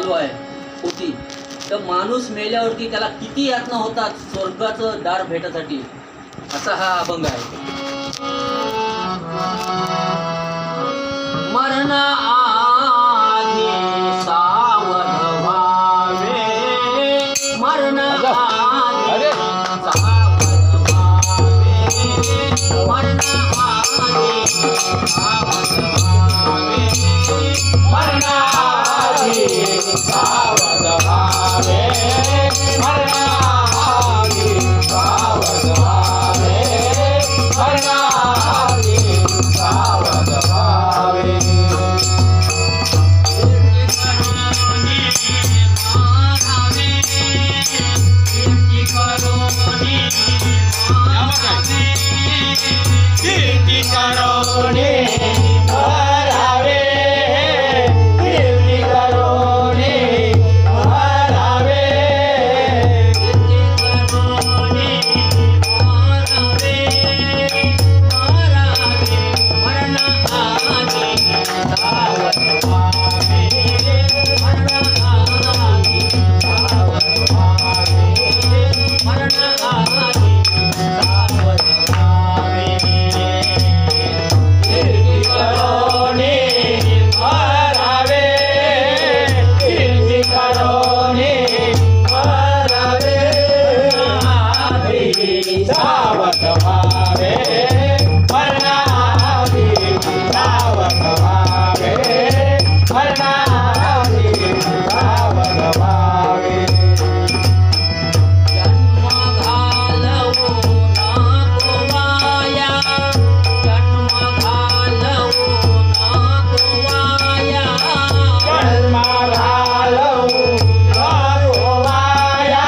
चालू आहे होती, तर माणूस मेल्यावरती त्याला किती यातना होतात स्वर्गाचं दार भेटासाठी, असा हा अभंग आहे. मरणा आधी सावध व्हावे, मरणा आधी सावध व्हावे, मरणा आधी सावध व्हावे, मरणा आधी सावध व्हावे, मरणा आधी सावध व्हावे, मरणा आधी सावध व्हावे. कीर्ती करोने भरावे, कीर्ती करोने भरावे, कीर्ती करोने भरावे, भरावे, मरणा आधी सावध व्हावे, मरणा आधी सावध व्हावे, मरणा आधी सावध व्हावे. कीर्ती करोने भरावे, कीर्ती करोने भरावे, आधी सावध व्हावे, मरणा आधी सावध व्हावे, मरणा आधी सावध व्हावे. जन्म घालवू नको वाया, जन्म घालवू नको वाया, जन्म घालवू नको वाया,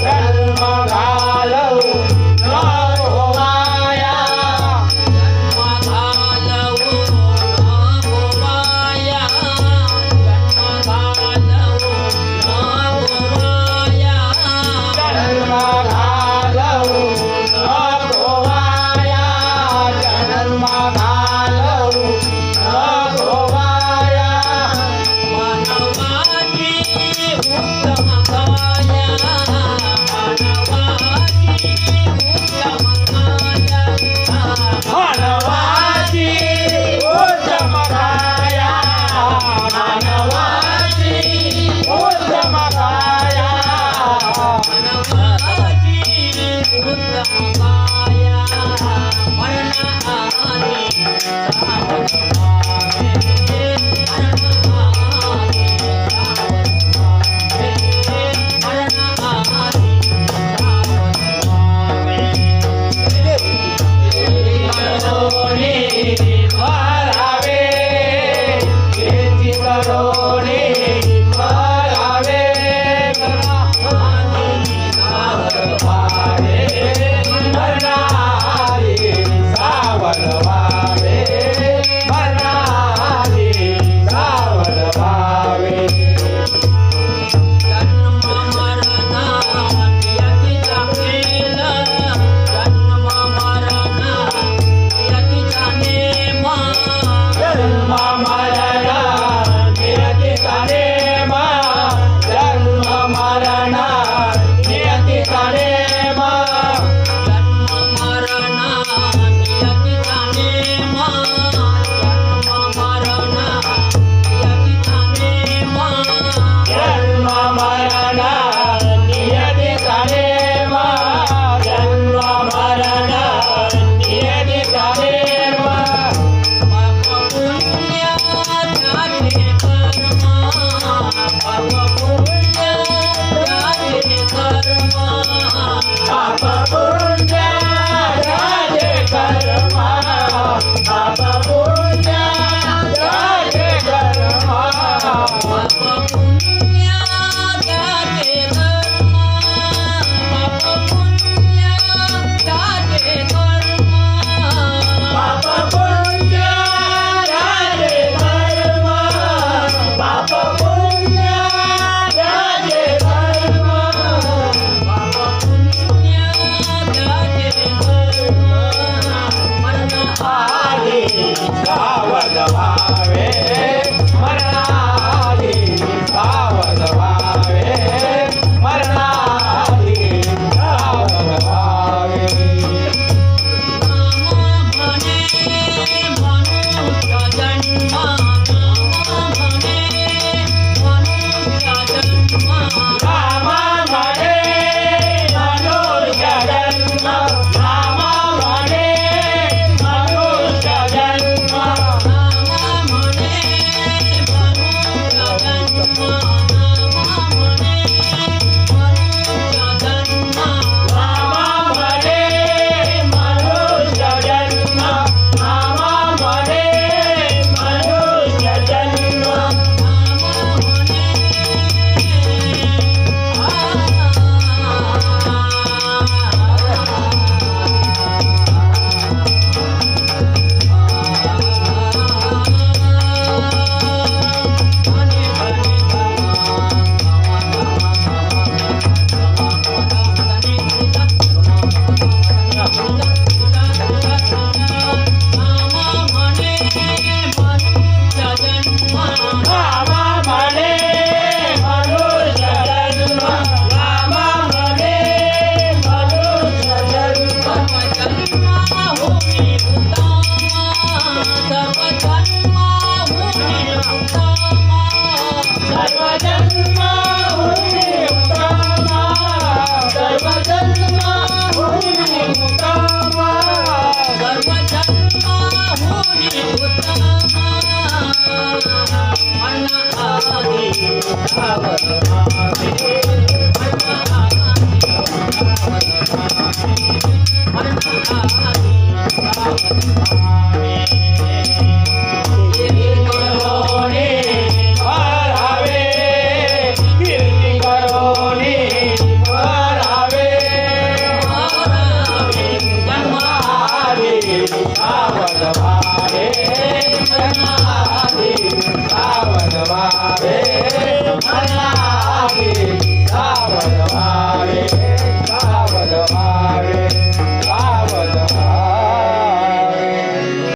जन्म घालवू नको वाया, जन्म घालवू नको वाया, जन्म घालवू नको वाया, जन्म घालवू नको वाया, जन्म घालवू नको वाया. मानवाची उत्तम काया, मानवाची उत्तम काया, मानवाची उत्तम काया, मानवाची उत्तम काया, मानवाची उत्तम काया, मरणा आधी सावध व्हावे, मरणा आधी सावध व्हावे, मरणा आधी सावध व्हावे. कीर्ती करोने भरावे, कीर्ती करोने भरावे, मरणा आधी सावध व्हावे, मरणा आधी सावध व्हावे, मरणा आधी सावध व्हावे. जन्म मरण नियतीचा खेळ, जन्म मरण नियतीचा नेम, जन्म मरण नियतीचा नेम, जन्म मरण नियतीचा नेम, जन्म मरण नियतीचा नेम, जन्म मरण नियतीचा नेम, जन्म मरण नियतीचा नेम, जन्म मरण नियतीचा नेम. पाप पुण्य त्याचे कर्म, पाप पुण्य त्याचे कर्म, पाप पुण्य त्याचे कर्म, पाप पुण्य त्याचे कर्म, पाप पुण्य त्याचे कर्म, पाप पुण्य त्याचे कर्म, पाप पुण्य त्याचे कर्म, पाप पुण्य त्याचे कर्म, पाप पुण्य त्याचे कर्म, मरणा आधी सावध व्हावे, मरणा आधी सावध सावध व्हावे